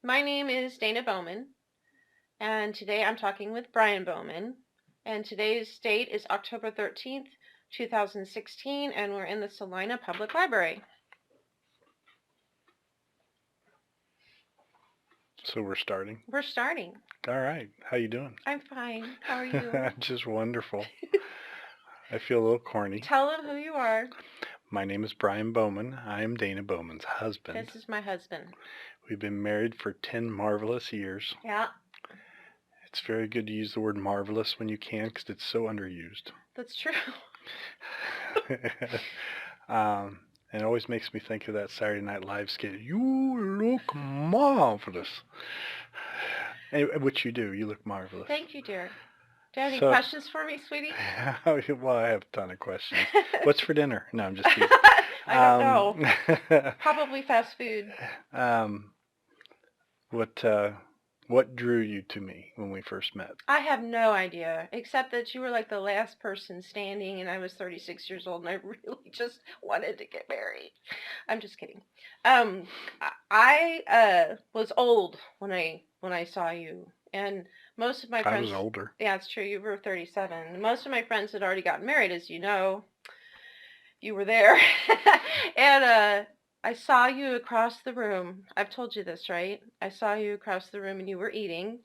My name is Dana Bowman, and today I'm talking with Brian Bowman. And today's date is October 13th, 2016, and we're in the Salina Public Library. So we're starting? We're starting. All right. How you doing? I'm fine. How are you? Just wonderful. I feel a little corny. Tell them who you are. My name is Brian Bowman. I am Dana Bowman's husband. This is my husband. We've been married for 10 marvelous years. Yeah. It's very good to use the word marvelous when you can because it's so underused. That's true. And it always makes me think of that Saturday Night Live skit. You look marvelous. Which you do. You look marvelous. Thank you, dear. Do you have any questions for me, sweetie? Well, I have a ton of questions. What's for dinner? No, I'm just teasing. I don't know. Probably fast food. What drew you to me when we first met? I have no idea, except that you were like the last person standing, and I was 36 years old, and I really just wanted to get married. I'm just kidding. I was old when I saw you, and most of my friends. I was older. Yeah, it's true. You were 37. Most of my friends had already gotten married, as you know. You were there, and I saw you across the room. I've told you this, right? I saw you across the room and you were eating,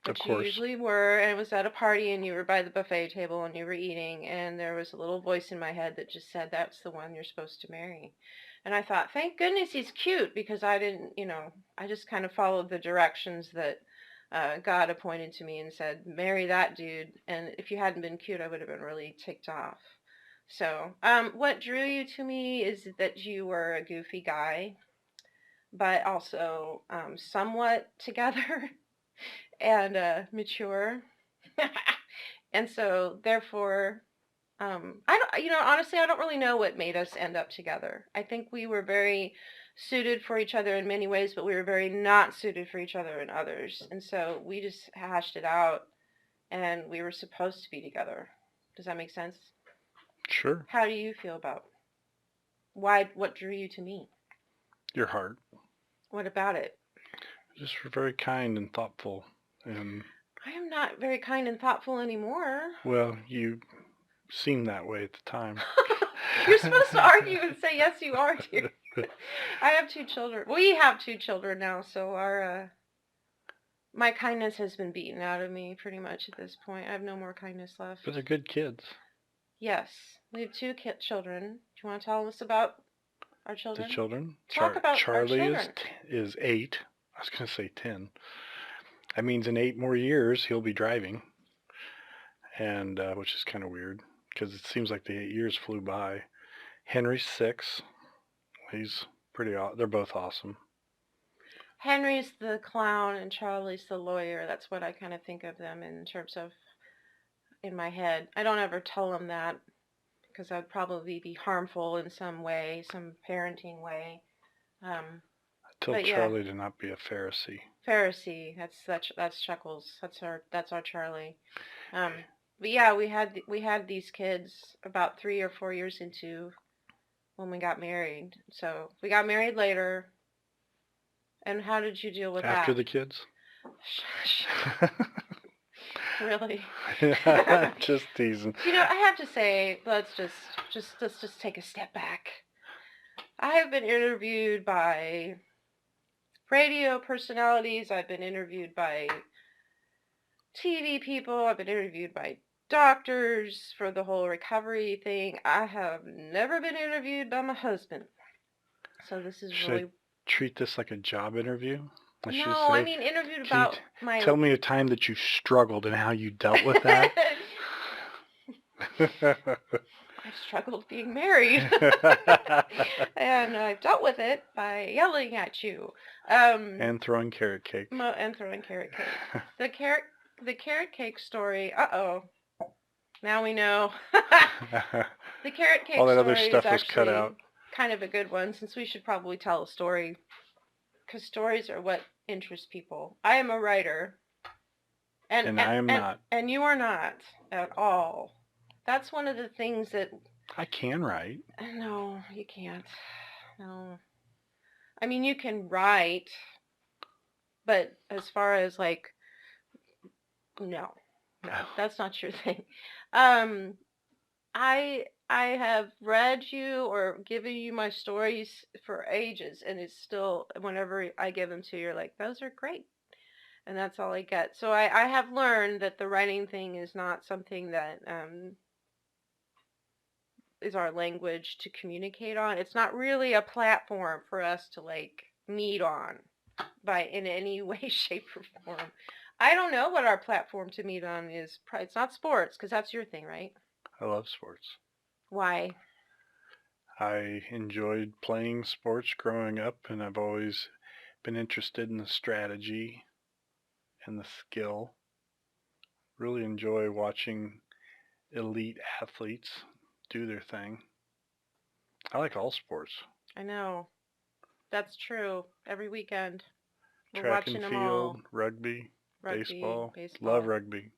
which you usually were, and it was at a party and you were by the buffet table and you were eating, and there was a little voice in my head that just said, that's the one you're supposed to marry. And I thought, thank goodness he's cute, because I didn't, I just kind of followed the directions that God appointed to me and said, marry that dude. And if you hadn't been cute, I would have been really ticked off. So, what drew you to me is that you were a goofy guy, but also somewhat together and mature. And so, therefore, honestly, I don't really know what made us end up together. I think we were very suited for each other in many ways, but we were very not suited for each other in others. And so we just hashed it out, and we were supposed to be together. Does that make sense? Sure. How do you feel about what drew you to me? Your heart. What about it? Just very kind and thoughtful. And I am not very kind and thoughtful anymore. Well, you seemed that way at the time. You're supposed to argue and say, yes, you are, dear. I have 2 children. We have 2 children now, so my kindness has been beaten out of me pretty much at this point. I have no more kindness left. But they're good kids. Yes. We have 2 children. Do you want to tell us about our children? The children? Talk about Charlie our children. is 8. I was going to say 10. That means in 8 more years he'll be driving, and which is kind of weird because it seems like the 8 years flew by. Henry's 6. He's they're both awesome. Henry's the clown and Charlie's the lawyer. That's what I kind of think of them in terms of in my head. I don't ever tell them that because that would probably be harmful in some way, some parenting way. I tell Charlie to not be a Pharisee. Pharisee, that's Chuckles. That's our Charlie. But yeah, we had these kids about 3 or 4 years into when we got married. So we got married later. And how did you deal with that? After the kids? Shush. Really? Just teasing. I have to say, let's just take a step back. I have been interviewed by radio personalities. I've been interviewed by TV people. I've been interviewed by doctors for the whole recovery thing. I have never been interviewed by my husband. So this is really... treat this like a job interview? I mean interviewed about my... Tell me a time that you struggled and how you dealt with that. I've struggled being married. And I've dealt with it by yelling at you. And throwing carrot cake. And throwing carrot cake. The carrot cake story, now we know. The carrot cake story. All that other stuff was cut out. Kind of a good one, since we should probably tell a story, because stories are what interest people. I am a writer, and I am not, and you are not at all. That's one of the things that I can write. No, you can't. No, I mean you can write, But as far as like, no, that's not your thing. Um, I have read you or given you my stories for ages, and it's still whenever I give them to you, you're like, those are great, and that's all I get. So I have learned that the writing thing is not something that is our language to communicate on. It's not really a platform for us to like meet on by in any way, shape, or form. I don't know what our platform to meet on is. It's not sports because that's your thing, right? I love sports. Why? I enjoyed playing sports growing up, and I've always been interested in the strategy and the skill. Really enjoy watching elite athletes do their thing. I like all sports. I know. That's true. Every weekend we're Track watching and them field, all. rugby, Rugby, baseball. Love baseball. rugby.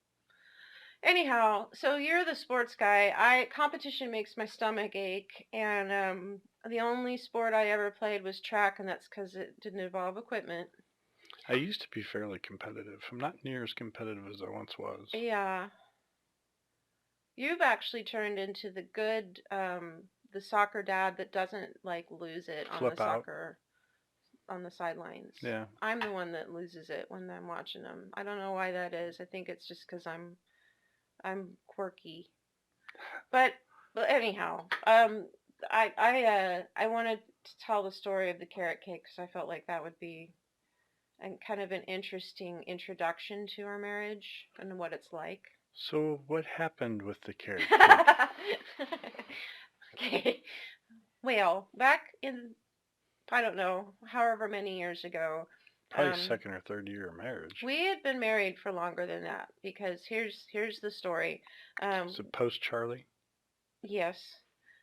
Anyhow, so you're the sports guy. Competition makes my stomach ache, and the only sport I ever played was track, and that's because it didn't involve equipment. I used to be fairly competitive. I'm not near as competitive as I once was. Yeah, you've actually turned into the soccer dad that doesn't like lose it on the Flip out. soccer on the sidelines. Yeah. I'm the one that loses it when I'm watching them. I don't know why that is. I think it's just because I'm quirky. But anyhow, I wanted to tell the story of the carrot cake because I felt like that would be kind of an interesting introduction to our marriage and what it's like. So what happened with the carrot cake? Okay. Well, back in I don't know, however many years ago, Probably second or third year of marriage. we had been married for longer than that because here's the story. Is it post Charlie? Yes,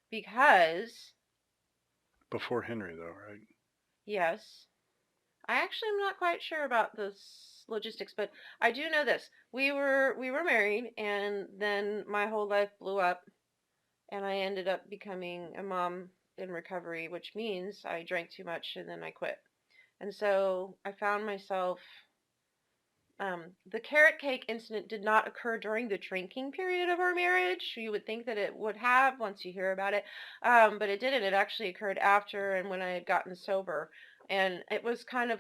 because Before Henry, though, right? yes, I actually am not quite sure about the logistics, but I do know this. We were married, and then my whole life blew up, and I ended up becoming a mom in recovery, which means I drank too much and then I quit. And so I found myself. The carrot cake incident did not occur during the drinking period of our marriage. You would think that it would have once you hear about it, but it didn't. It actually occurred after and when I had gotten sober, and it was kind of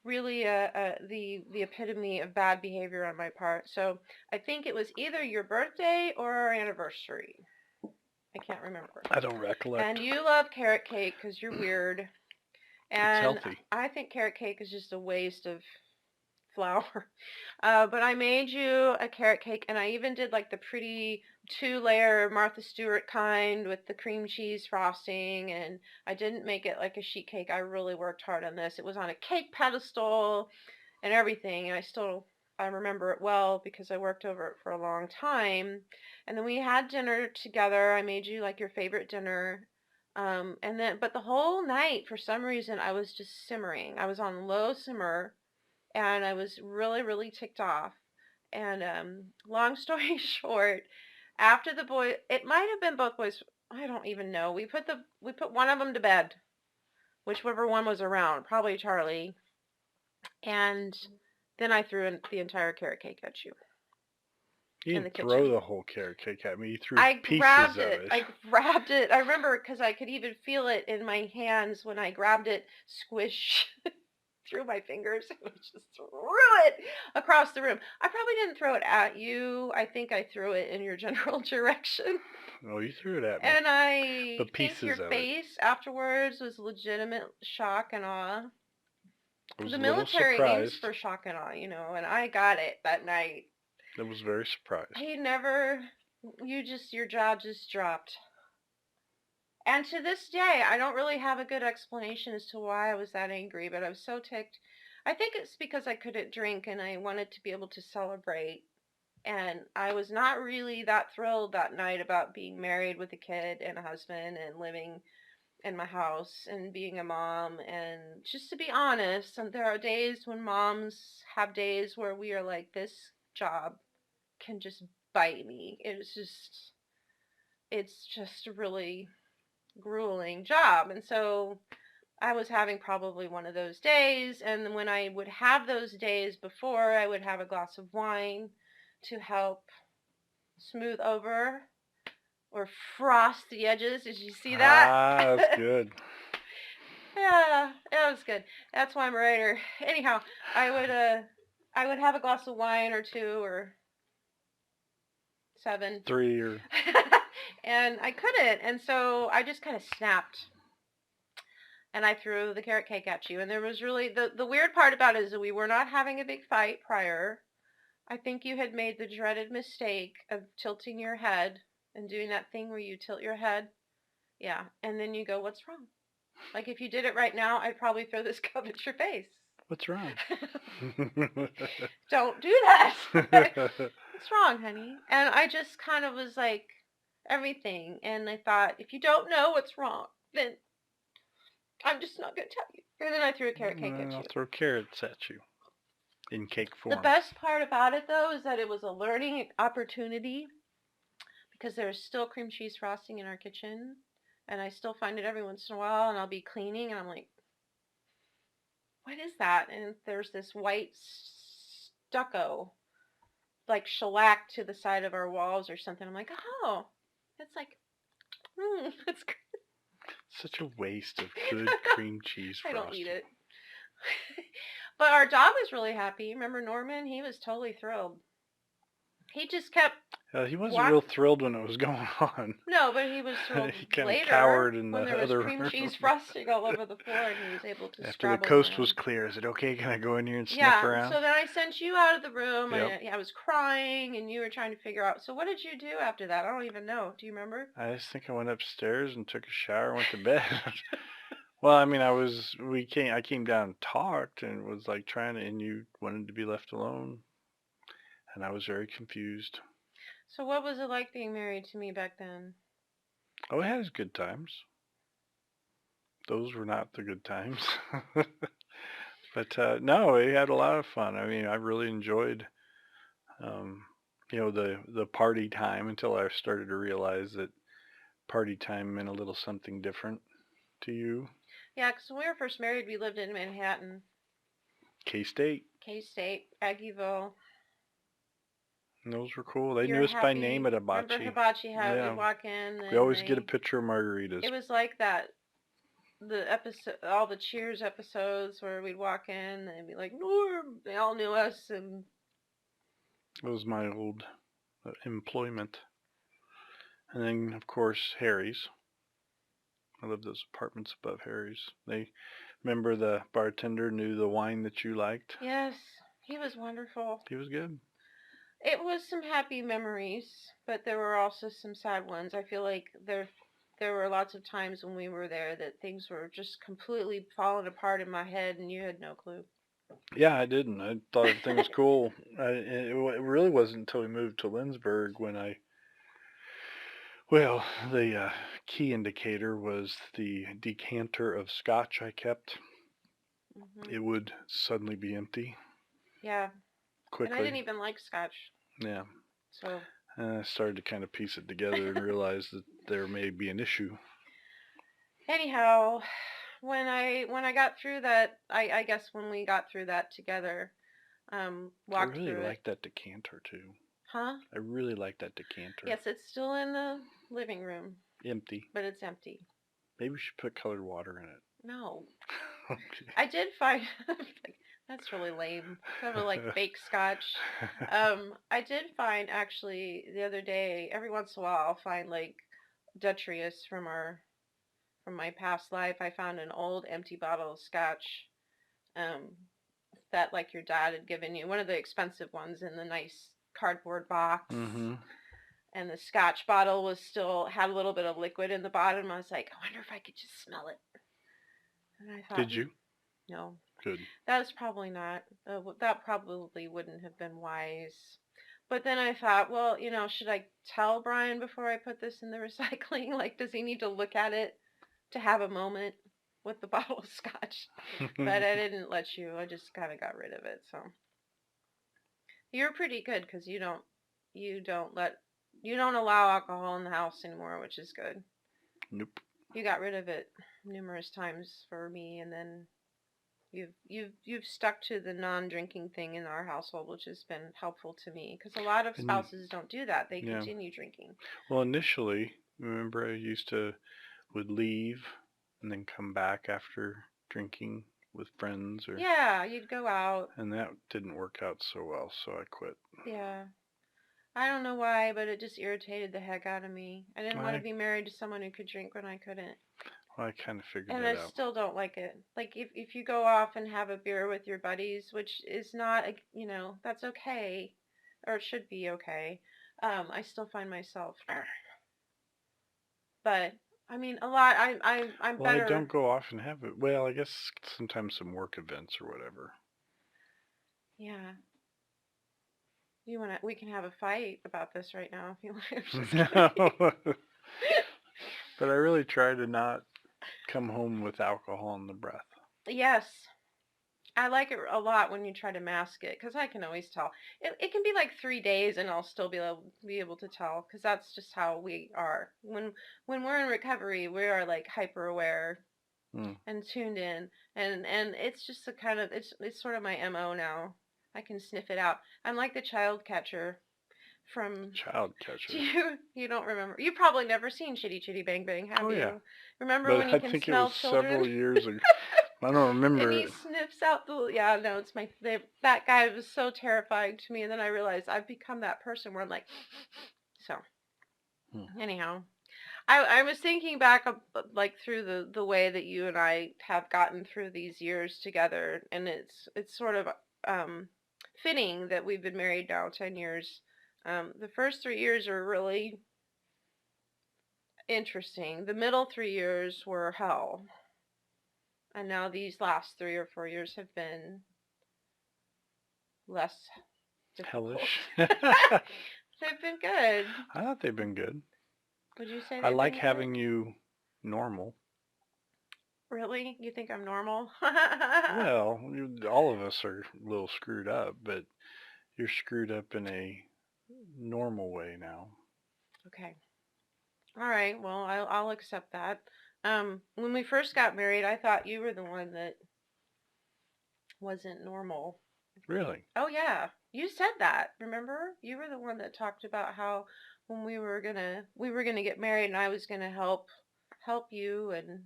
really the epitome of bad behavior on my part. So I think it was either your birthday or our anniversary. I can't remember. I don't recollect. And you love carrot cake because you're weird, It's and healthy. I think carrot cake is just a waste of flour. But I made you a carrot cake, and I even did like the pretty two-layer Martha Stewart kind with the cream cheese frosting, and I didn't make it like a sheet cake. I really worked hard on this. It was on a cake pedestal and everything, and I remember it well because I worked over it for a long time. And then we had dinner together. I made you like your favorite dinner. But the whole night, for some reason, I was just simmering. I was on low simmer, and I was really, really ticked off. And long story short, after the boy, it might have been both boys. I don't even know. We put one of them to bed, whichever one was around, probably Charlie. And then I threw in the entire carrot cake at you You in the didn't throw kitchen. the whole carrot cake at me. You threw I pieces grabbed of it. it. I grabbed it. I remember because I could even feel it in my hands when I grabbed it, squish through my fingers. I just threw it across the room. I probably didn't throw it at you. I think I threw it in your general direction. Oh, you threw it at me. And I But think your pieces of it. face afterwards was legitimate shock and awe. I was The a little military aims surprised. for shock and awe, and I got it that night. I was very surprised. Your jaw just dropped. And to this day, I don't really have a good explanation as to why I was that angry, but I was so ticked. I think it's because I couldn't drink and I wanted to be able to celebrate. And I was not really that thrilled that night about being married with a kid and a husband and living in my house and being a mom. And just to be honest, and there are days when moms have days where we are like, this job can just bite me. It's just a really grueling job. And so I was having probably one of those days, and when I would have those days before, I would have a glass of wine to help smooth over or frost the edges. Did you see that? Ah, that's good. Yeah, that was good. That's why I'm a writer. Anyhow, I would have a glass of wine or two or 7. 3 or And I couldn't, and so I just kind of snapped and I threw the carrot cake at you. And there was really the weird part about it is that we were not having a big fight prior. I think you had made the dreaded mistake of tilting your head and doing that thing where you tilt your head. Yeah, and then you go, "What's wrong?" Like if you did it right now, I'd probably throw this cup at your face. what's wrong? Don't do that. What's wrong, honey? And I just kind of was like everything, and I thought, if you don't know what's wrong, then I'm just not gonna tell you. And then I threw a carrot cake at I'll you. throw carrots at you in cake The form. best part about it, though, is that it was a learning opportunity because there's still cream cheese frosting in our kitchen, and I still find it every once in a while, and I'll be cleaning, and I'm like, what is that? And there's this white stucco, like shellac to the side of our walls or something. I'm like, oh, it's like, it's good. Such a waste of good cream cheese I frosting. don't eat it. But our dog was really happy. Remember Norman? He was totally thrilled. He just kept. He wasn't real thrilled when it was going on. No, but he was thrilled He kind later of cowered in when the there was other cream room. cheese frosting all over the floor, and he was able to. After the coast was clear, is it okay? Can I go in here and sniff around? So then I sent you out of the room. Yep. I was crying, and you were trying to figure out. So what did you do after that? I don't even know. Do you remember? I just think I went upstairs and took a shower, and went to bed. Well, I mean, I came down and talked and was like and you wanted to be left alone. And I was very confused. So what was it like being married to me back then? Oh, it had its good times. Those were not the good times. But no, we had a lot of fun. I mean, I really enjoyed, the party time until I started to realize that party time meant a little something different to you. Yeah, because when we were first married, we lived in Manhattan. K-State. K-State, Aggieville. And those were cool. They knew us by name at Hibachi. Remember Hibachi? How we'd walk in. We always get a picture of margaritas. It was like that. The episode, all the Cheers episodes where we'd walk in and they'd be like, Norm. They all knew us, and it was my old employment. And then, of course, Harry's. I lived those apartments above Harry's. They remember the bartender knew the wine that you liked. Yes, he was wonderful. He was good. It was some happy memories, but there were also some sad ones. I feel like there were lots of times when we were there that things were just completely falling apart in my head, and you had no clue. Yeah, I didn't. I thought everything was cool. It really wasn't until we moved to Lindsborg when the key indicator was the decanter of scotch I kept. Mm-hmm. It would suddenly be empty. Yeah. Quickly. And I didn't even like scotch. Yeah. So. I started to kind of piece it together and realize that there may be an issue. Anyhow, when I got through that, I guess when we got through that together, walked through it. I really like that decanter too. Huh? I really like that decanter. Yes, it's still in the living room. Empty. But it's empty. Maybe we should put colored water in it. No. Okay. I did find that's really lame. Kind of like fake scotch. I did find actually the other day, every once in a while, I'll find like detritus from my past life. I found an old empty bottle of scotch that like your dad had given you, one of the expensive ones in the nice cardboard box. Mm-hmm. And the scotch bottle had a little bit of liquid in the bottom. I was like, I wonder if I could just smell it. And I thought, did you? No. Good. That was probably not. That probably wouldn't have been wise. But then I thought, well, should I tell Brian before I put this in the recycling? Like, does he need to look at it to have a moment with the bottle of scotch? But I didn't let you. I just kind of got rid of it. So you're pretty good because you don't allow alcohol in the house anymore, which is good. Nope. You got rid of it numerous times for me, and then you've stuck to the non-drinking thing in our household, which has been helpful to me because a lot of And spouses don't do that. They yeah, continue drinking. well, initially, remember I used to would leave and then come back after drinking with friends, or Yeah, you'd go out. and that didn't work out so well, so I quit. Yeah. I don't know why, but it just irritated the heck out of me. I didn't want to I be married to someone who could drink when I couldn't. well, I kind of figured And that I out. still don't like it. Like if you go off and have a beer with your buddies, which is not, that's okay, or it should be okay. I still find myself, but I mean, a lot. I'm Well, I don't better. go off and have it. Well, I guess sometimes some work events or whatever. Yeah. You wanna? We can have a fight about this right now if you want. I'm just No, kidding. but I really try to not come home with alcohol in the breath. Yes. I like it a lot when you try to mask it because I can always tell. It can be like 3 days and I'll still be able to tell because that's just how we are. When we're in recovery, we are like hyper aware Mm. and tuned in, and it's just a kind of it's sort of my MO now. I can sniff it out. I'm like the child catcher from. Child Do catcher. you don't remember? You probably never seen Chitty Chitty Bang Bang, have Oh yeah, you? Remember but when you I can think it was smell several children? years ago. I don't And remember he it. sniffs out the. Yeah, no, it's that guy was so terrifying to me, and then I realized I've become that person where I'm like, so Hmm. anyhow, I was thinking back like through the way that you and I have gotten through these years together, and it's sort of um fitting that we've been married now 10 years. The first 3 years are really interesting. The middle 3 years were hell, and now these last 3 or 4 years have been less difficult. Hellish. They've been good. I thought they've been good. Would you say I they've like been good? having you normal. Really? You think I'm normal? Well, all of us are a little screwed up, but you're screwed up in a normal way now. Okay. All right. Well, I'll accept that. When we first got married, I thought you were the one that wasn't normal. Really? Oh yeah, you said that. Remember? You were the one that talked about how when we were gonna get married and I was gonna help you and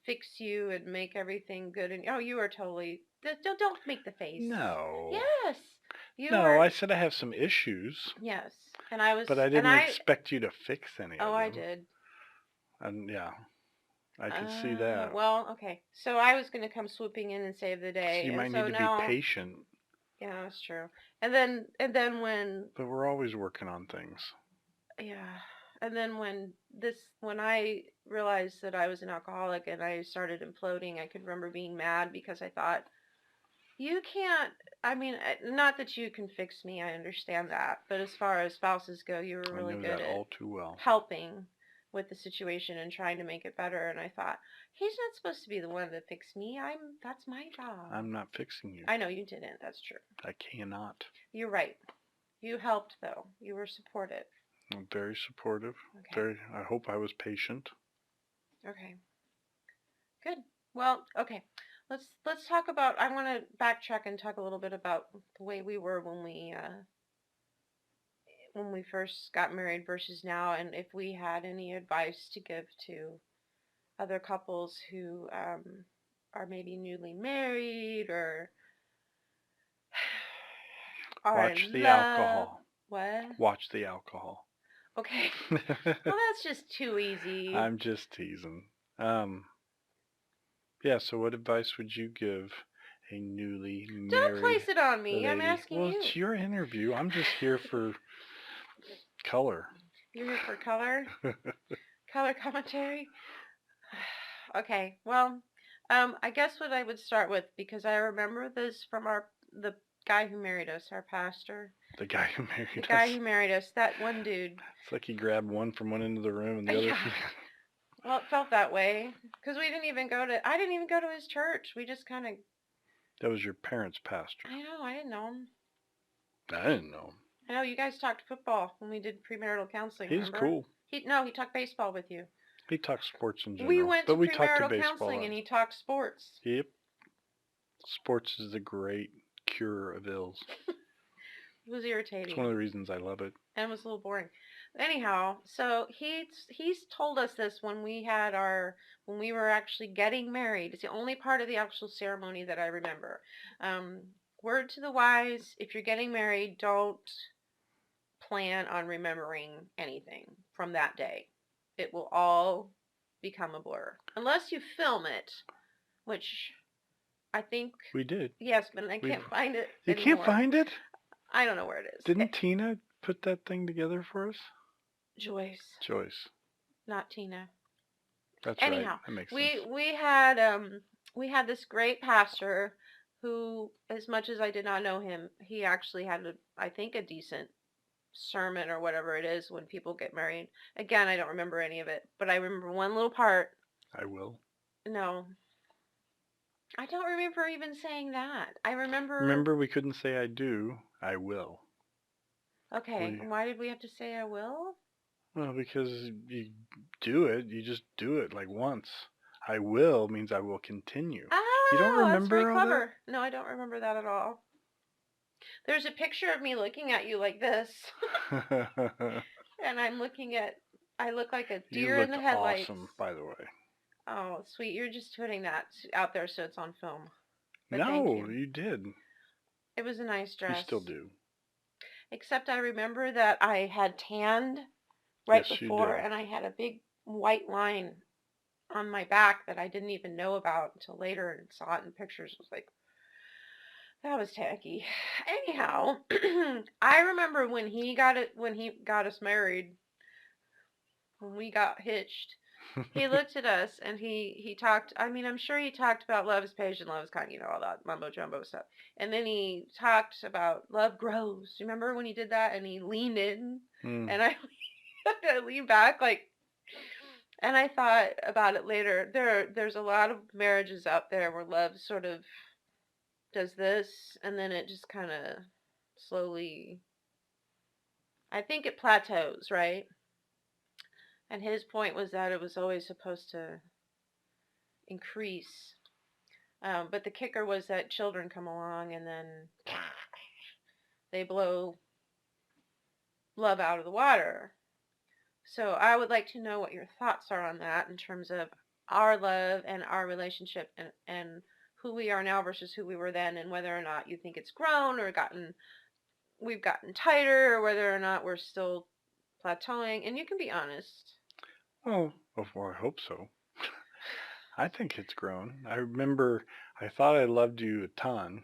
fix you and make everything good and oh you were totally don't make the face. No. Yes. You No, were I said I have some issues, yes. And I was but I and didn't I expect you to fix any oh of I them. did. And yeah, I can see that. Well, okay. So I was gonna come swooping in and save the So day you and might need so to be now patient, yeah, that's true. And then when but we're always working on things. yeah. And then when I realized that I was an alcoholic and I started imploding, I could remember being mad because I thought, you can't, I mean, not that you can fix me, I understand that. But as far as spouses go, you were I really know good that at all too well. helping with the situation and trying to make it better. And I thought, he's not supposed to be the one that fixed me. That's my job. I'm not fixing you. I know you didn't. That's true. I cannot. You're right. You helped though. You were supportive. I'm very supportive. Okay. I hope I was patient. Okay. Good. Well, okay. Let's talk about. I want to backtrack and talk a little bit about the way we were when we first got married versus now, and if we had any advice to give to other couples who are maybe newly married or are Watch in the love. alcohol. What? Watch the alcohol. Okay. Well, that's just too easy. I'm just teasing. Um, yeah, so what advice would you give a newly Don't married place it on me. I'm lady? asking Well, you. it's your interview. I'm just here for color. You're here for color, color commentary. Okay, well, I guess what I would start with because I remember this from the guy who married us, our pastor, The guy who the married guy us. who married us, that one dude. It's like he grabbed one from one end of the room and the other Yeah. from Well, it felt that way because we didn't even go to. I didn't even go to his church. We just kind of. That was your parents' pastor. I know. I didn't know him. I didn't know him. I know you guys talked football when we did premarital counseling. He's Remember? cool. He talked baseball with you. He talks sports in general. We went to but we talked to premarital baseball. counseling and he talked sports. Yep. Sports is the great cure of ills. It was irritating. It's one of the reasons I love it. And it was a little boring. Anyhow, so he's told us this when we were actually getting married. It's the only part of the actual ceremony that I remember. Word to the wise, if you're getting married, don't plan on remembering anything from that day. It will all become a blur. Unless you film it, which I think we did. Yes, but I can't find it You anymore. Can't find it? I don't know where it is. Didn't Tina put that thing together for us? Joyce. Not Tina. That's Anyhow, right. That makes sense. we had this great pastor who, as much as I did not know him, he actually had I think a decent sermon or whatever it is when people get married. Again, I don't remember any of it, but I remember one little part. I will. No. I don't remember even saying that. I remember... Remember we couldn't say I do. I will. Okay. Why did we have to say I will? Well, because you do it. You just do it like once. I will means I will continue. Oh, you don't remember that's very all clever. That? No, I don't remember that at all. There's a picture of me looking at you like this. And I'm looking at... I look like a deer in the headlights. Awesome, by the way. Oh, sweet. You're just putting that out there so it's on film. But no, you did. It was a nice dress. You still do. Except I remember that I had tanned right before, and I had a big white line on my back that I didn't even know about until later and saw it in pictures. It was like, that was tacky. Anyhow, I remember when he got us married, when we got hitched, he looked at us and he talked, I mean, I'm sure he talked about love is patient, love is kind, all that mumbo jumbo stuff. And then he talked about love grows. You remember when he did that and he leaned in and I leaned back and I thought about it later. There's a lot of marriages out there where love sort of does this and then it just kind of slowly, I think it plateaus, right? And his point was that it was always supposed to increase. But the kicker was that children come along and then they blow love out of the water. So I would like to know what your thoughts are on that in terms of our love and our relationship and who we are now versus who we were then, and whether or not you think it's grown or we've gotten tighter, or whether or not we're still plateauing. And you can be honest. Well, I hope so. I think it's grown. I remember I thought I loved you a ton.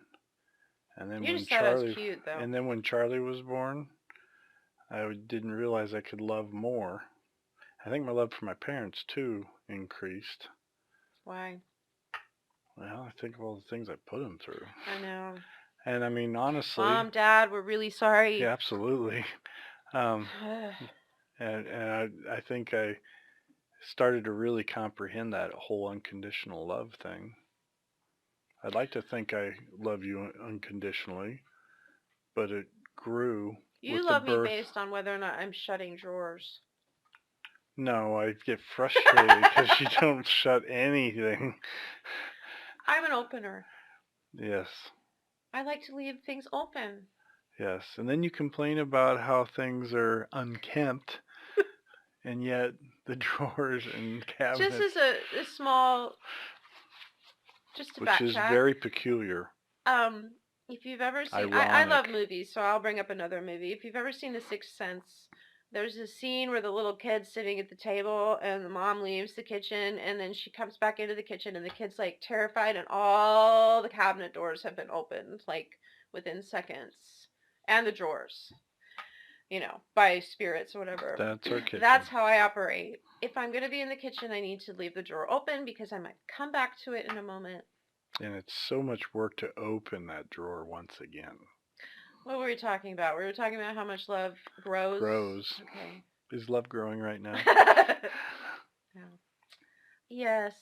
And then you just thought it was cute, though. And then when Charlie was born, I didn't realize I could love more. I think my love for my parents, too, increased. Why? Well, I think of all the things I put them through. I know. And I mean, honestly... Mom, Dad, we're really sorry. Yeah, absolutely. And I think I started to really comprehend that whole unconditional love thing. I'd like to think I love you unconditionally, but it grew. You love me based on whether or not I'm shutting drawers. No, I get frustrated because you don't shut anything. I'm an opener. Yes. I like to leave things open. Yes, and then you complain about how things are unkempt, and yet the drawers and cabinets... Just as a small... Just to backtrack. Which is very peculiar. If you've ever seen... I love movies, so I'll bring up another movie. If you've ever seen The Sixth Sense, there's a scene where the little kid's sitting at the table, and the mom leaves the kitchen, and then she comes back into the kitchen, and the kid's, terrified, and all the cabinet doors have been opened, within seconds. And the drawers. By spirits or whatever. That's our kitchen. That's how I operate. If I'm going to be in the kitchen, I need to leave the drawer open because I might come back to it in a moment. And it's so much work to open that drawer once again. What were we talking about? We were talking about how much love grows. Grows. Okay. Is love growing right now? No. Yes.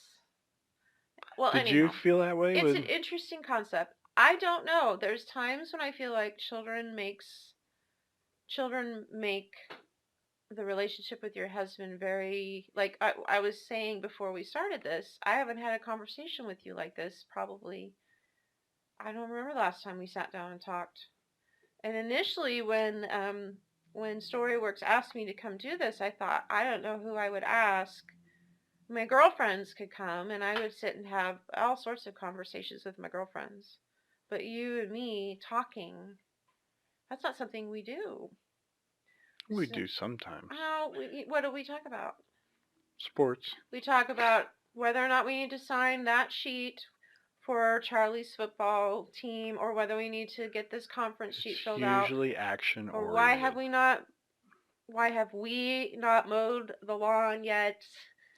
Well, Did you feel that way? It's an interesting concept. I don't know. There's times when I feel like children make the relationship with your husband very, like I was saying before we started this, I haven't had a conversation with you like this probably. I don't remember the last time we sat down and talked. And initially, when Storyworks asked me to come do this, I thought I don't know who I would ask. My girlfriends could come, and I would sit and have all sorts of conversations with my girlfriends. But you and me talking, that's not something we do. We So, do sometimes. what do we talk about? Sports. We talk about whether or not we need to sign that sheet for Charlie's football team, or whether we need to get this conference sheet It's filled out, usually action or oriented. why have we not mowed the lawn yet?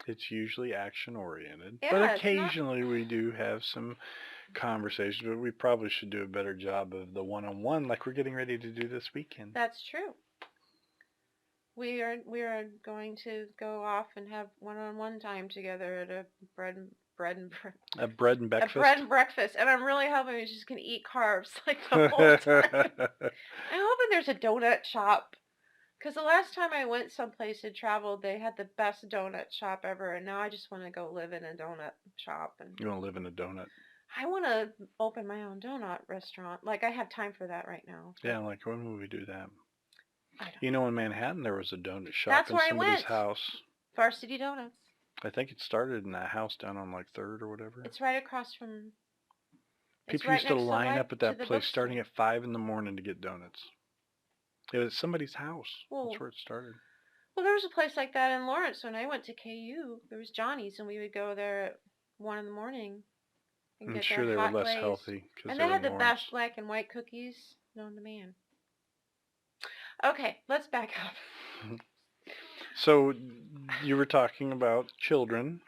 It's usually action oriented. Yeah, But it's not. occasionally we do have some conversations, but we probably should do a better job of the one-on-one like we're getting ready to do this weekend. That's true. We are going to go off and have one-on-one time together at a bread and A bread and a breakfast. bread and breakfast, and I'm really hoping we just can eat carbs like the whole time. I'm hoping there's a donut shop, because the last time I went someplace and traveled, they had the best donut shop ever, and now I just want to go live in a donut shop. And You want to live in a donut? I want to open my own donut restaurant. Like, I have time for that right now. Yeah, like when will we do that? I don't You know, in Manhattan there was a donut shop That's in where I somebody's went. house. Varsity Donuts. I think it started in a house down on like 3rd or whatever. It's right across from. It's People right used to next line up at to that the place starting bookstore. at 5 in the morning to get donuts. It was somebody's house. Well, That's where it started. Well, there was a place like that in Lawrence when I went to KU. There was Johnny's, and we would go there at 1 in the morning and I'm get sure their they were hot less glazed. healthy because And they they were had in the Lawrence. best black and white cookies known to man. Okay, let's back up. So you were talking about children,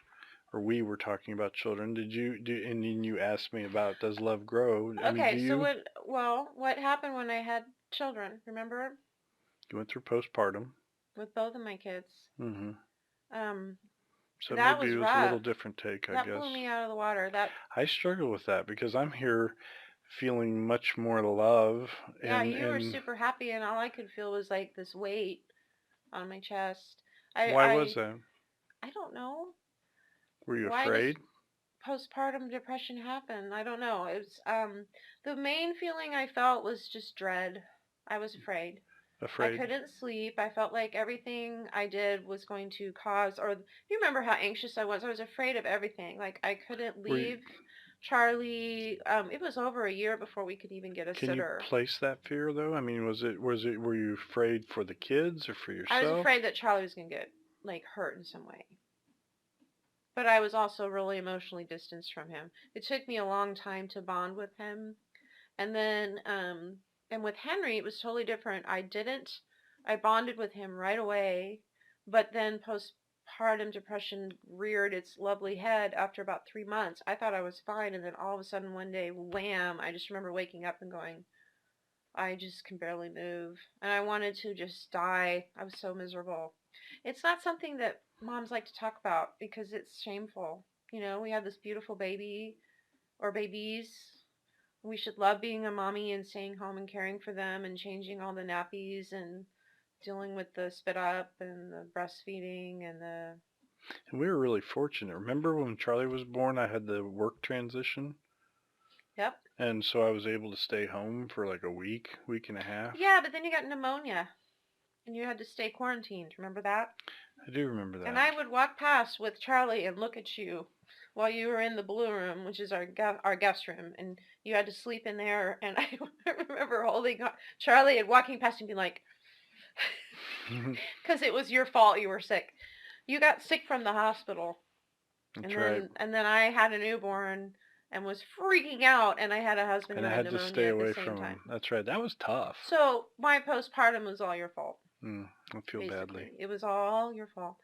or we were talking about children. Did you do? And then you asked me about does love grow? I mean, Okay, so what happened when I had children? Remember? You went through postpartum. With both of my kids. Mm-hmm. Um, So that maybe was it was a little rough. different take, I That guess. blew me out of the water. I struggle with that because I'm here feeling much more love Yeah, you were and super happy, and all I could feel was like this weight on my chest. why was that? I don't know. Were you Why does afraid? postpartum depression happen? I don't know. It was the main feeling I felt was just dread. I was afraid. I Afraid? couldn't sleep. I felt like everything I did was going to cause, or you remember how anxious I was? I was afraid of everything. Like, I couldn't Were you, leave Charlie. It was over a year before we could even get a can you sitter. place that fear though? I mean, were you afraid for the kids or for I was yourself? afraid that Charlie was going to get, like, hurt in some way. But I was also really emotionally distanced from him. It took me a long time to bond with him. And then, and with Henry, it was totally different. I bonded with him right away, but then postpartum depression reared its lovely head after about 3 months. I thought I was fine, and then all of a sudden one day, wham, I just remember waking up and going, I just can barely move. And I wanted to just die. I was so miserable. It's not something that moms like to talk about because it's shameful. You know, we have this beautiful baby or babies. We should love being a mommy and staying home and caring for them and changing all the nappies and dealing with the spit up and the breastfeeding and the. And we were really fortunate. Remember when Charlie was born, I had the work transition? Yep. And so I was able to stay home for like a week and a half. Yeah, but then you got pneumonia and you had to stay quarantined. Remember that? I do remember that. And I would walk past with Charlie and look at you while you were in the blue room, which is our guest room, and you had to sleep in there. And I remember holding Charlie and walking past and being like, because it was your fault you were sick. You got sick from the hospital. That's right. And then I had a newborn and was freaking out, and I had a husband And who I had had to pneumonia stay at the away same from time. him. That's right. That was tough. So my postpartum was all your fault. I feel Basically. badly. It was all your fault.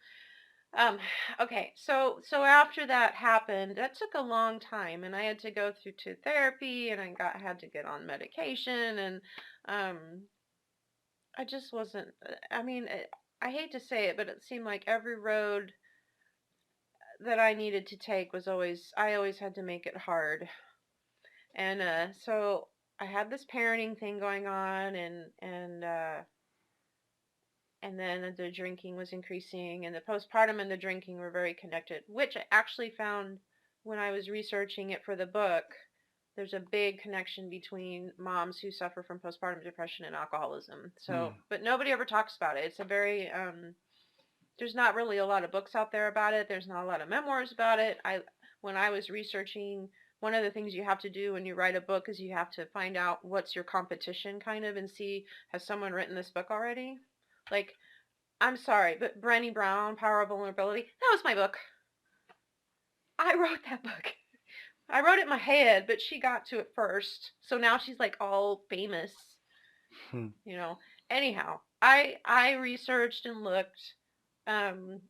Okay, so after that happened, that took a long time, and I had to go through to therapy, and I had to get on medication, and I just wasn't. I mean, I hate to say it, but it seemed like every road that I needed to take was I always had to make it hard, and so I had this parenting thing going on, and and then the drinking was increasing, and the postpartum and the drinking were very connected, which I actually found when I was researching it for the book. There's a big connection between moms who suffer from postpartum depression and alcoholism. So, but nobody ever talks about it. It's a very there's not really a lot of books out there about it. There's not a lot of memoirs about it. When I was researching, one of the things you have to do when you write a book is you have to find out what's your competition kind of and see, has someone written this book already? Like, I'm sorry, but Brené Brown, Power of Vulnerability, that was my book. I wrote that book. I wrote it in my head, but she got to it first. So now she's like all famous, you know. Anyhow, I researched and looked, and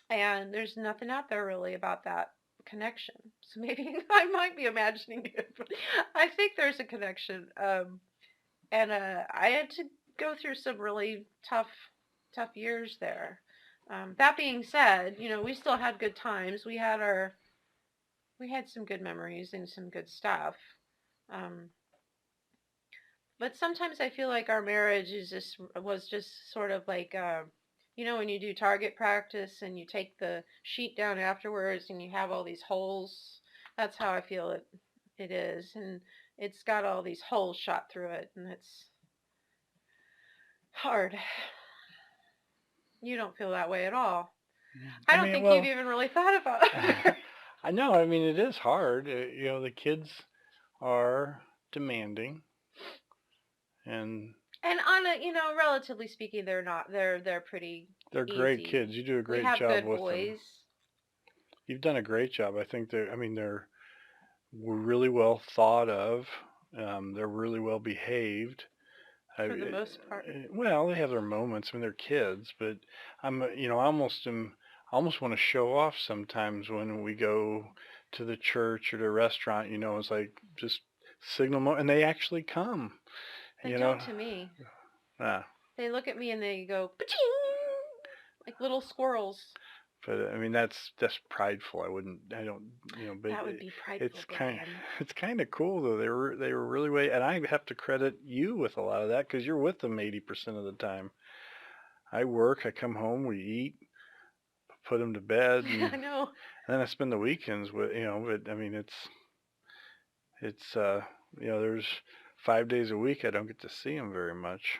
there's nothing out there really about that connection. So maybe I might be imagining it, but I think there's a connection. And I had to go through some really tough years there. That being said, we still had good times. We had some good memories and some good stuff. Um, but sometimes I feel like our marriage was just sort of like, when you do target practice and you take the sheet down afterwards and you have all these holes. That's how I feel it is, and it's got all these holes shot through it, and it's hard. You don't feel that way at all. I don't think you've even really thought about it. I know. I mean, it is hard. The kids are demanding, and on a, relatively speaking, they're not. They're pretty. They're easy. Great kids. You do a great job good with boys. them. You've done a great job. I think they're really well thought of. They're really well behaved. For the most part. Well, they have their moments. I mean, they're kids, but I almost want to show off sometimes when we go to the church or the restaurant. It's like just signal and they actually come. They don't to me. They look at me and they go, like little squirrels. But I mean, that's prideful. I don't. But that would be prideful. It's kind of cool though. They were really way, and I have to credit you with a lot of that because you're with them 80% of the time. I work. I come home. We eat. Put them to bed. And, I know. And then I spend the weekends with But I mean, it's there's 5 days a week I don't get to see them very much.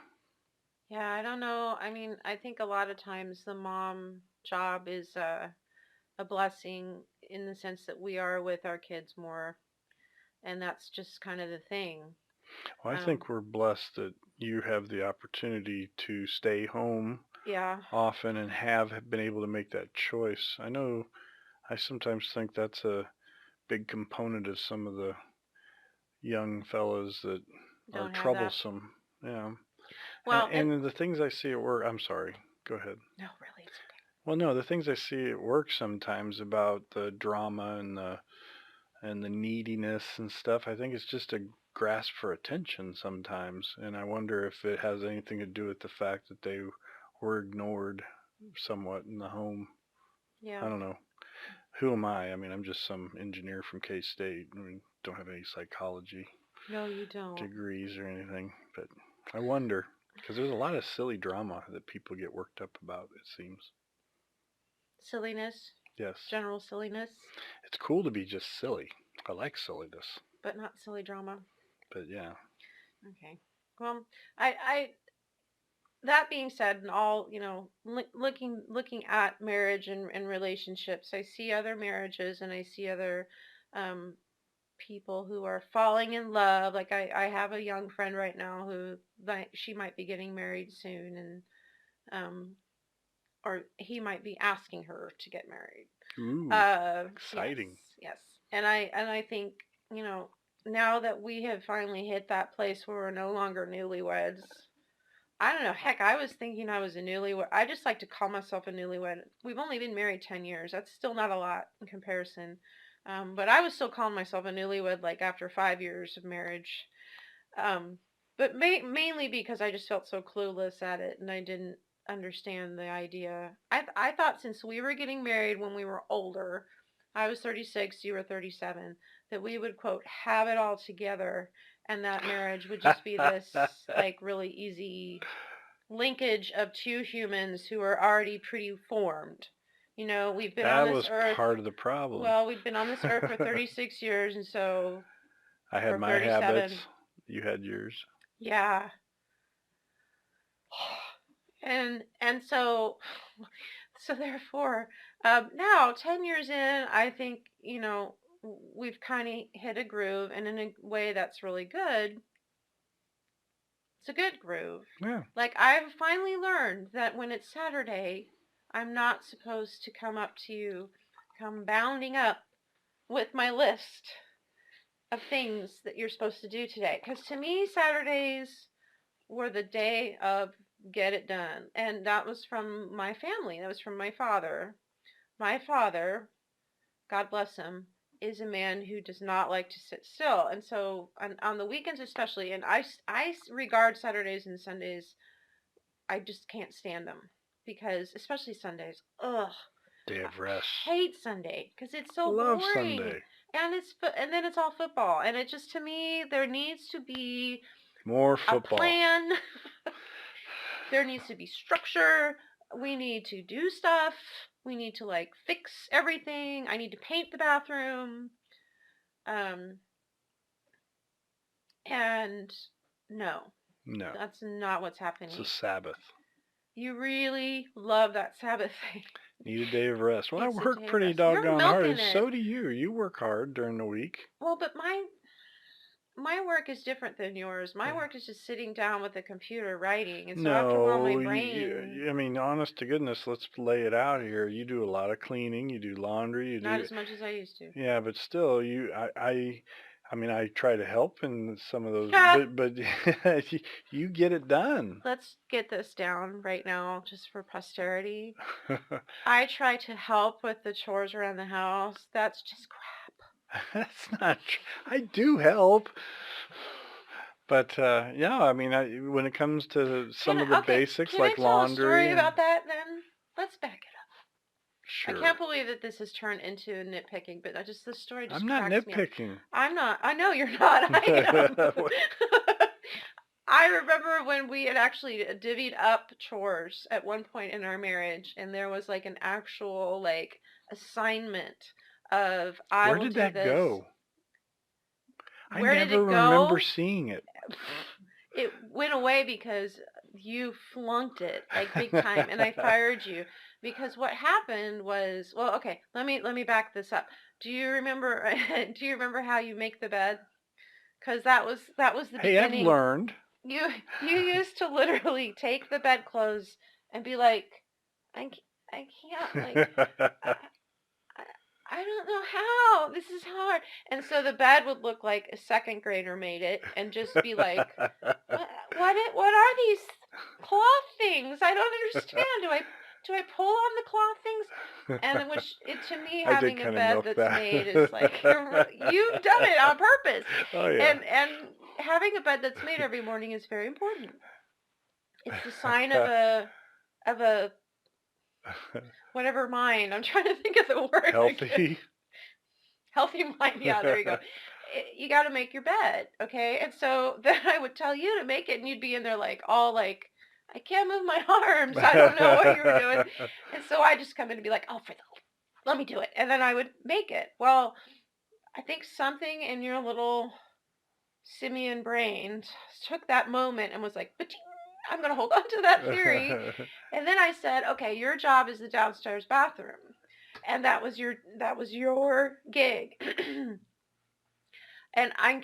Yeah, I don't know. I mean, I think a lot of times the mom job is a blessing in the sense that we are with our kids more, and that's just kind of the thing. Well, I think we're blessed that you have the opportunity to stay home often and have been able to make that choice. I sometimes think that's a big component of some of the young fellas that are troublesome. That. Yeah. Well, and the things I see at work, I'm sorry, go ahead. No, really, it's okay. Well, no, the things I see at work sometimes about the drama and the neediness and stuff, I think it's just a grasp for attention sometimes, and I wonder if it has anything to do with the fact that they were ignored somewhat in the home. Yeah. I don't know. Who am I? I mean, I'm just some engineer from K-State. I mean, don't have any psychology. No, you don't. Degrees or anything, but I wonder because there's a lot of silly drama that people get worked up about. It seems. Silliness. Yes. General silliness. It's cool to be just silly. I like silliness. But not silly drama. But yeah. Okay. Well, I that being said, and all, looking at marriage and relationships, I see other marriages and I see other people who are falling in love. Like I have a young friend right now who she might be getting married soon, and or he might be asking her to get married. Ooh, exciting. Yes. And I think, now that we have finally hit that place where we're no longer newlyweds, I don't know. Heck, I was thinking I was a newlywed. I just like to call myself a newlywed. We've only been married 10 years. That's still not a lot in comparison. But I was still calling myself a newlywed like after 5 years of marriage. But mainly because I just felt so clueless at it and I didn't understand the idea. I thought since we were getting married when we were older, I was 36, you were 37, that we would, quote, have it all together and that marriage would just be this like really easy linkage of two humans who are already pretty formed. You know, we've been on That this was earth. part of the problem. Well, we've been on this earth for 36 years, and so I had for my 37. habits. You had yours. Yeah. And so therefore, now 10 years in, I think, you know, we've kind of hit a groove, and in a way that's really good. It's a good groove. Yeah. Like, I've finally learned that when it's Saturday, I'm not supposed to come up to you, come bounding up with my list of things that you're supposed to do today. Because to me, Saturdays were the day of get it done. And that was from my family. That was from my father. My father, God bless him, is a man who does not like to sit still. And so on the weekends especially, and I regard Saturdays and Sundays, I just can't stand them. Because, especially Sundays, ugh. Day of rest. I hate Sunday because it's so Love boring. Sunday. And then it's all football. And it just, to me, there needs to be more football. A plan. There needs to be structure. We need to do stuff. We need to like fix everything. I need to paint the bathroom. And no, that's not what's happening. It's a Sabbath. You really love that Sabbath thing. Need a day of rest. Well, It's I work pretty doggone hard. So do you. You work hard during the week. Well, but my work is different than yours. My work is just sitting down with a computer writing, and so after a while my brain. I mean, honest to goodness, let's lay it out here. You do a lot of cleaning. You do laundry. Not as much as I used to. Yeah, but still, I mean, I try to help in some of those, but you get it done. Let's get this down right now, just for posterity. I try to help with the chores around the house. That's just crap. That's not true. I do help. But, yeah, I mean, when it comes to some of the basics like laundry. Can I tell a story about that then? Let's back it up. Sure. I can't believe that this has turned into nitpicking, but the story just I'm not nitpicking. I'm not. I know you're not. I am. I remember when we had actually divvied up chores at one point in our marriage, and there was like an actual like assignment of Where did that go? I never remember seeing it. It went away because you flunked it like big time, and I fired you. Because what happened was, well, okay, let me back this up. Do you remember how you make the bed? Because that was the beginning. Hey, I've learned. You used to literally take the bedclothes and be like, I can't, like, I don't know how. This is hard. And so the bed would look like a second grader made it, and just be like, what are these cloth things? I don't understand. Do I pull on the cloth things? And which, to me, having a bed that's made is like, you've done it on purpose. Oh, yeah. And having a bed that's made every morning is very important. It's the sign of a whatever mind. I'm trying to think of the word. Healthy. Healthy mind. Yeah, there you go. You got to make your bed, okay? And so then I would tell you to make it, and you'd be in there like all like, I can't move my arms. I don't know what you were doing. And so I just come in and be like, oh, let me do it. And then I would make it. Well, I think something in your little simian brain took that moment and was like, I'm going to hold on to that theory. And then I said, okay, your job is the downstairs bathroom. And that was your gig. And I'm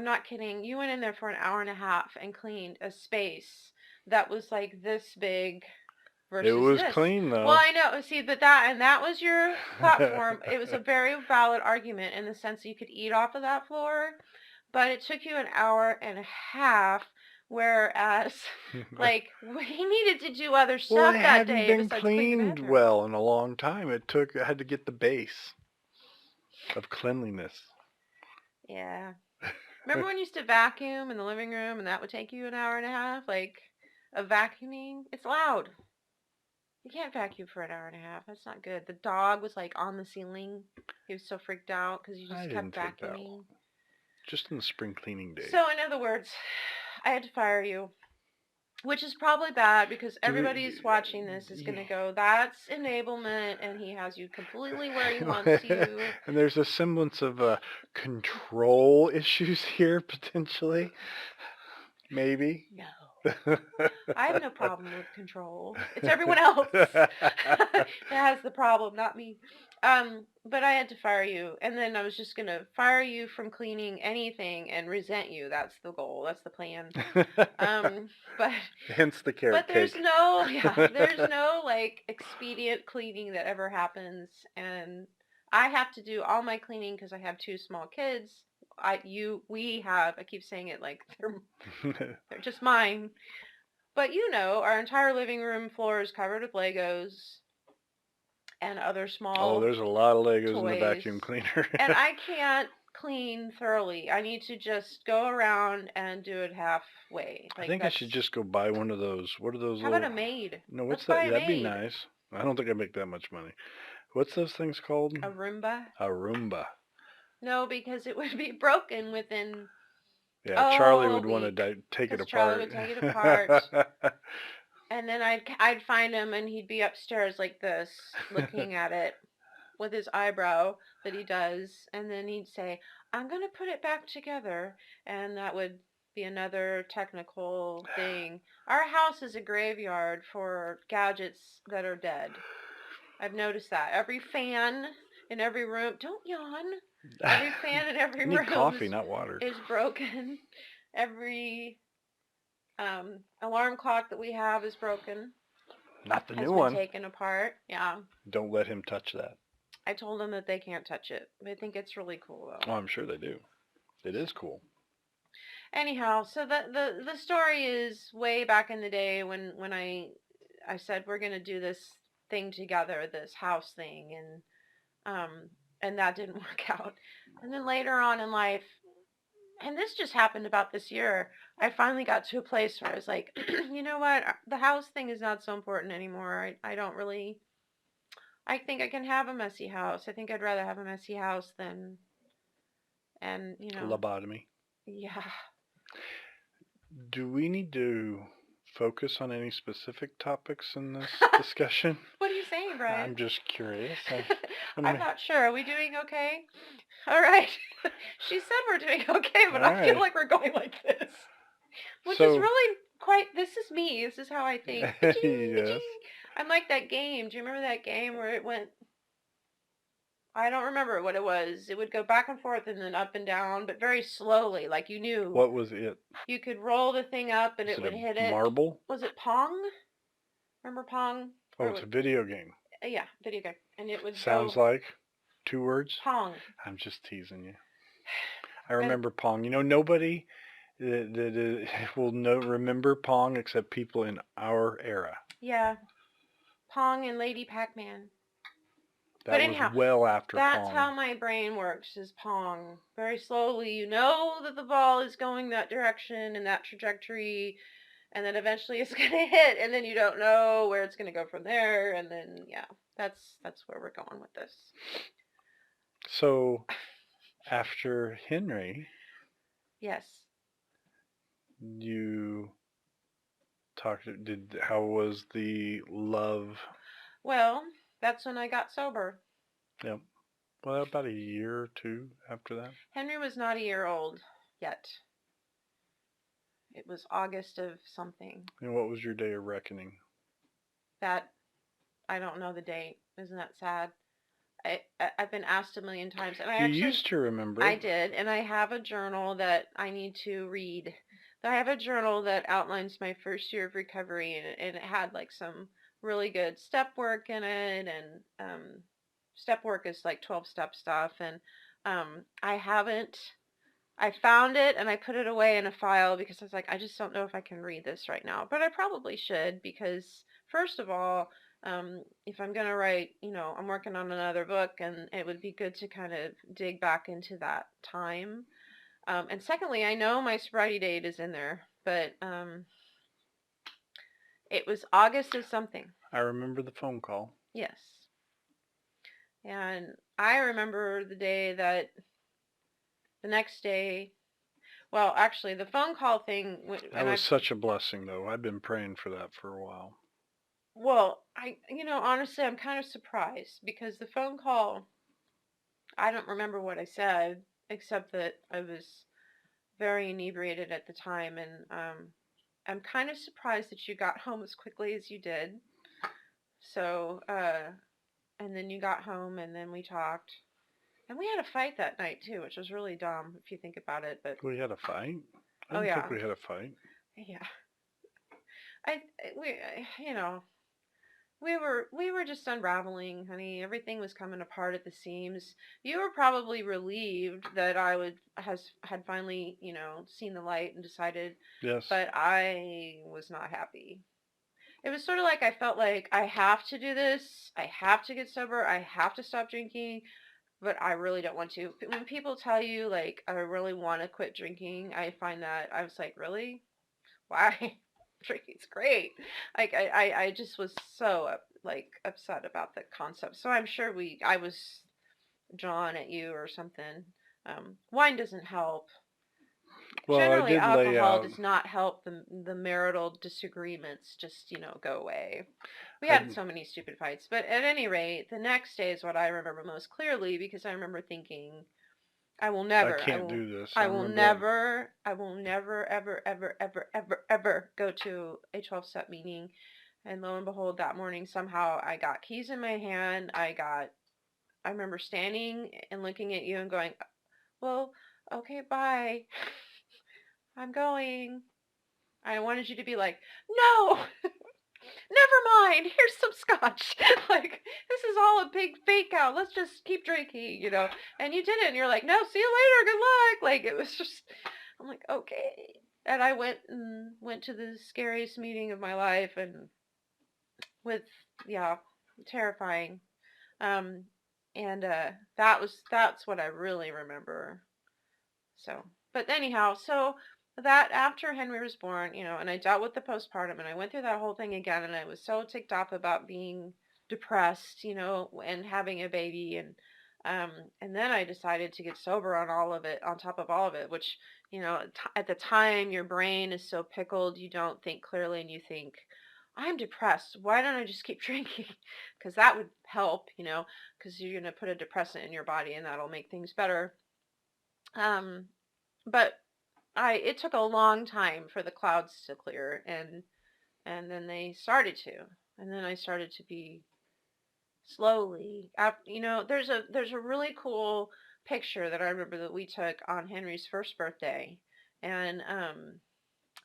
not kidding. You went in there for an hour and a half and cleaned a space that was like this big versus it was this. Clean though. Well, I know. See, but that was your platform. It was a very valid argument in the sense that you could eat off of that floor, but it took you an hour and a half. Whereas, like, we needed to do other stuff that day. Well, it hadn't been cleaned well in a long time. I had to get the base of cleanliness. Yeah. Remember when you used to vacuum in the living room and that would take you an hour and a half? Like, of vacuuming? It's loud. You can't vacuum for an hour and a half. That's not good. The dog was like on the ceiling. He was so freaked out because you just kept vacuuming. Just in the spring cleaning days. So in other words, I had to fire you. Which is probably bad because Do we, everybody's watching this is going to go, that's enablement, and he has you completely where he wants you. and there's a semblance of control issues here, potentially. Maybe. No. I have no problem with control. It's everyone else that has the problem, not me. But I had to fire you, and then I was just gonna fire you from cleaning anything and resent you. That's the goal. That's the plan. But Hence the carrot there's cake. there's no like expedient cleaning that ever happens, and I have to do all my cleaning because I have two small kids. I keep saying it like they're just mine. But our entire living room floor is covered with Legos and other Oh, small there's a lot of Legos in the toys. vacuum cleaner. And I can't clean thoroughly. I need to just go around and do it halfway. I think I should just go buy one of those. What are those How little... about a maid? No, Let's what's buy that? a That'd be maid. nice. I don't think I make that much money. What's those things called? A Roomba? A Roomba. No, because it would be broken within Yeah, Charlie a would want week. to take it 'Cause apart. Charlie would take it apart. And then I'd find him, and he'd be upstairs like this, looking at it with his eyebrow that he does, and then he'd say, "I'm going to put it back together," and that would be another technical thing. Our house is a graveyard for gadgets that are dead. I've noticed that. Every fan in every room, don't yawn. Every fan in every I need room coffee, not water. is broken. Every alarm clock that we have is broken. Not the Has new been one. taken apart. Yeah. Don't let him touch that. I told them that they can't touch it. They think it's really cool though. Oh, I'm sure they do. It is cool. Anyhow, so the story is way back in the day when I said we're gonna do this thing together, this house thing, and that didn't work out. And then later on in life, and this just happened about this year, I finally got to a place where I was like, you know what? The house thing is not so important anymore. I don't really. I think I can have a messy house. I think I'd rather have a messy house than, and Lobotomy. yeah. Do we need to focus on any specific topics in this discussion? What are you saying, Brian? I'm just curious. I'm not sure. Are we doing okay? All right. She said we're doing okay, but I feel like we're going like this. Which is really quite, this is me. This is how I think. Yes. I'm like that game. Do you remember that game where it went, I don't remember what it was. It would go back and forth and then up and down, but very slowly, like you knew. What was it? You could roll the thing up and it would hit it. Marble? Was it Pong? Remember Pong? Oh, it's a video game. Yeah, video game. And it would Sounds like 2 words? Pong. I'm just teasing you. I remember Pong. Nobody that will remember Pong except people in our era. Yeah. Pong and Lady Pac-Man. That was well after Pong. That's how my brain works, is Pong. Very slowly, you know that the ball is going that direction and that trajectory, and then eventually it's going to hit, and then you don't know where it's going to go from there, and then, yeah, that's where we're going with this. So, after Henry... Yes. You how was the love? Well, that's when I got sober. Yep. Well, about a year or two after that. Henry was not a year old yet. It was August of something. And what was your day of reckoning? That, I don't know the date. Isn't that sad? I've been asked a million times. And you used to remember. I did. And I have a journal that I need to read. I have a journal that outlines my first year of recovery. And it had like some really good step work in it. And step work is like 12-step stuff. And I found it and I put it away in a file because I was like, I just don't know if I can read this right now. But I probably should because, first of all, if I'm going to write, I'm working on another book and it would be good to kind of dig back into that time. And secondly, I know my sobriety date is in there, but it was August of something. I remember the phone call. Yes. And I remember the next day, Well, actually, the phone call thing, That and was such a blessing, though. I've been praying for that for a while. well, honestly, I'm kind of surprised because the phone call, I don't remember what I said, except that I was very inebriated at the time, and I'm kind of surprised that you got home as quickly as you did. So, and then you got home, and then we talked, and we had a fight that night too, which was really dumb if you think about it. But We had a fight? I oh didn't think yeah, we had a fight. yeah, we, we were just unraveling, honey. Everything was coming apart at the seams. You were probably relieved that I had finally, seen the light and decided, Yes. but I was not happy. It was sort of like I felt like I have to do this. I have to get sober. I have to stop drinking, but I really don't want to. When people tell you like I really want to quit drinking, I find that I was like, really? Why? Drinking's great. Like I just was so upset about the concept. So I'm sure I was drawn at you or something. Wine doesn't help. Well, I Generally, did lay alcohol out. does not help the marital disagreements just go away. We I had so many stupid fights, but at any rate, the next day is what I remember most clearly because I remember thinking, I will I never, can't do this. I I will remember that. never, I will never, ever, ever, ever, ever, ever go to a 12-step meeting. And lo and behold, that morning somehow I got keys in my hand. I remember standing and looking at you and going, well, okay, bye. I'm going. I wanted you to be like, no, never mind. Here's some scotch. Like, this is all a big fake out. Let's just keep drinking. And you did it. And you're like, no, see you later. Good luck. Like, it was just, I'm like, okay. And I went to the scariest meeting of my life and with, yeah, terrifying. Um, and that's what I really remember. So, but anyhow, so that after Henry was born, and I dealt with the postpartum and I went through that whole thing again and I was so ticked off about being depressed, and having a baby um and then I decided to get sober on all of it, on top of all of it, which, at the time your brain is so pickled, you don't think clearly and you think, I'm depressed. Why don't I just keep drinking? Because that would help, because you're going to put a depressant in your body and that'll make things better. Um, but it took a long time for the clouds to clear, and then they started to, and then I started to be slowly. There's a really cool picture that I remember that we took on Henry's first birthday, and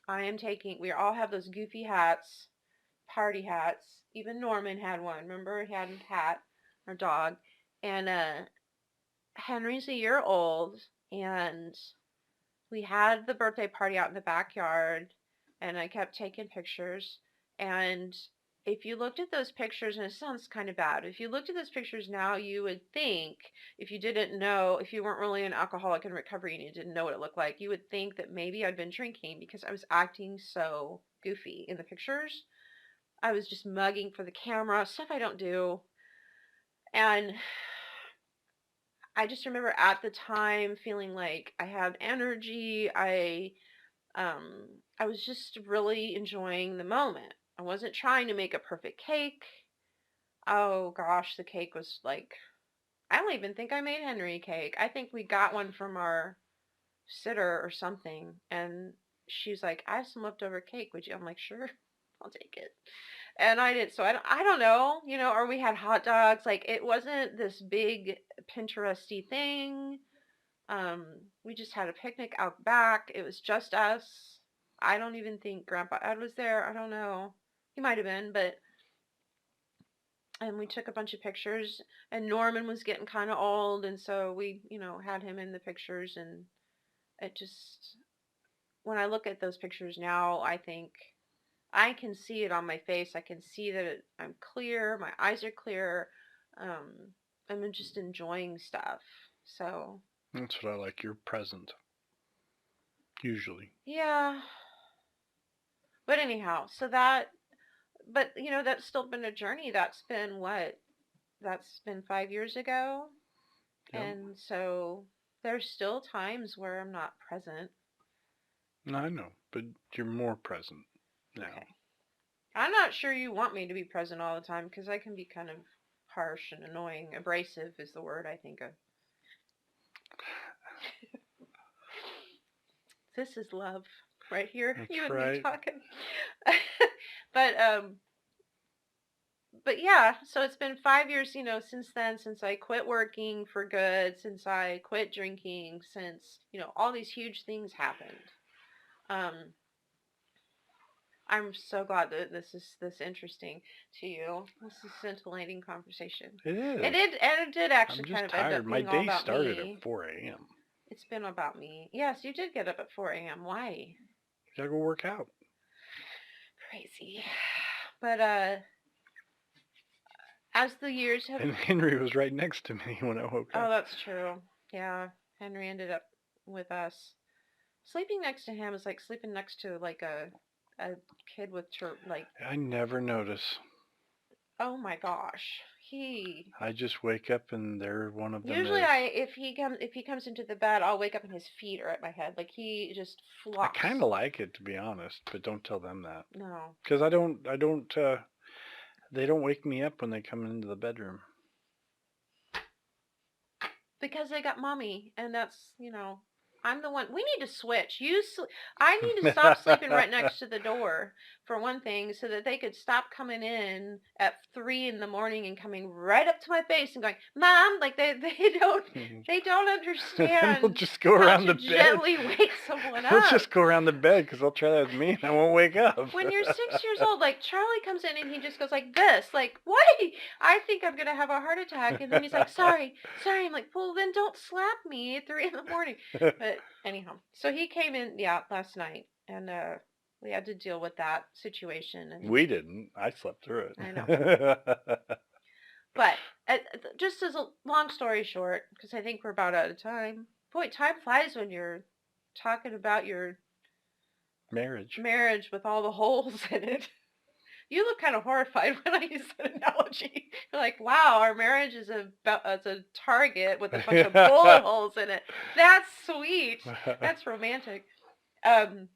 we all have those goofy hats, party hats. Even Norman had one. Remember, he had a hat, our dog, and Henry's a year old, and we had the birthday party out in the backyard, and I kept taking pictures. And if you looked at those pictures, and it sounds kind of bad, if you looked at those pictures now, you would think, if you didn't know, if you weren't really an alcoholic in recovery and you didn't know what it looked like, you would think that maybe I'd been drinking because I was acting so goofy in the pictures. I was just mugging for the camera, stuff I don't do. And I just remember at the time feeling like I had energy. Um, I was just really enjoying the moment. I wasn't trying to make a perfect cake. Oh gosh, the cake was like, I don't even think I made Henry a cake. I think we got one from our sitter or something. And she's like, I have some leftover cake. Would you? I'm like, sure, I'll take it. And I did. So I don't know, or we had hot dogs. Like, it wasn't this big Pinteresty thing. Um, we just had a picnic out back. It was just us. I don't even think Grandpa Ed was there. I don't know. He might have been, but and we took a bunch of pictures, and Norman was getting kind of old, and so we, had him in the pictures, and it just, when I look at those pictures now, I think I can see it on my face. I can see that I'm clear. My eyes are clear. Um, I'm just enjoying stuff. So, That's what I like. You're present, usually. yeah. But anyhow, but that's still been a journey. That's been what? That's been 5 years ago. Yep. And so there's still times where I'm not present. No, I know, but you're more present now. Okay. I'm not sure you want me to be present all the time because I can be kind of harsh and annoying. Abrasive is the word I think of. This is love right here. That's You and me right. talking. but but yeah, so it's been 5 years, since then, since I quit working for good, since I quit drinking, since, all these huge things happened. Um, I'm so glad that this is this interesting to you. This is a scintillating conversation. It It is. did, and it did I'm actually kind just of end tired. up My being all day about started at me. 4 a.m. It's been about me. Yes, you did get up at 4 a.m. Why? Gotta go work out. Crazy. But as the years have And Henry was right next to me when I woke Oh, up. that's true. Yeah, Henry ended up with us. Sleeping next to him is like sleeping next to like a kid with like, I never notice. oh my gosh. He I just wake up and there one of them usually is. if he comes into the bed, I'll wake up and his feet are at my head. Like he just I flops. kind of like it, to be honest, but don't tell them that. No. Because they don't wake me up when they come into the bedroom. Because they got mommy, and that's, I'm the one. We need to switch. I need to stop sleeping right next to the door, for one thing, so that they could stop coming in at 3 in the morning and coming right up to my face and going, "Mom," like they don't Then understand they'll just go how around to the bed. gently wake someone They'll up. just go around the bed because they'll try that with me and I won't wake up. When you're 6 years old, like Charlie comes in and he just goes like this, like, "What? I think I'm gonna have a heart attack," and then he's like, "Sorry, sorry." I'm like, "Well, then don't slap me at 3 in the morning." But anyhow, so he came in, yeah, last night, and we had to deal with that situation, and We didn't. I slept through it. I know. But just as a long story short, because I think we're about out of time. Boy, time flies when you're talking about your Marriage. with all the holes in it. You look kind of horrified when I use that analogy. You're like, wow, our marriage is a target with a bunch of bullet holes in it. That's sweet. That's romantic. Um,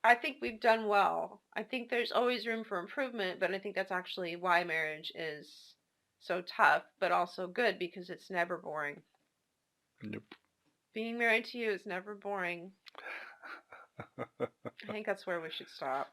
I think we've done well. I think there's always room for improvement, but I think that's actually why marriage is so tough, but also good because it's never boring. Nope. Being married to you is never boring. I think that's where we should stop.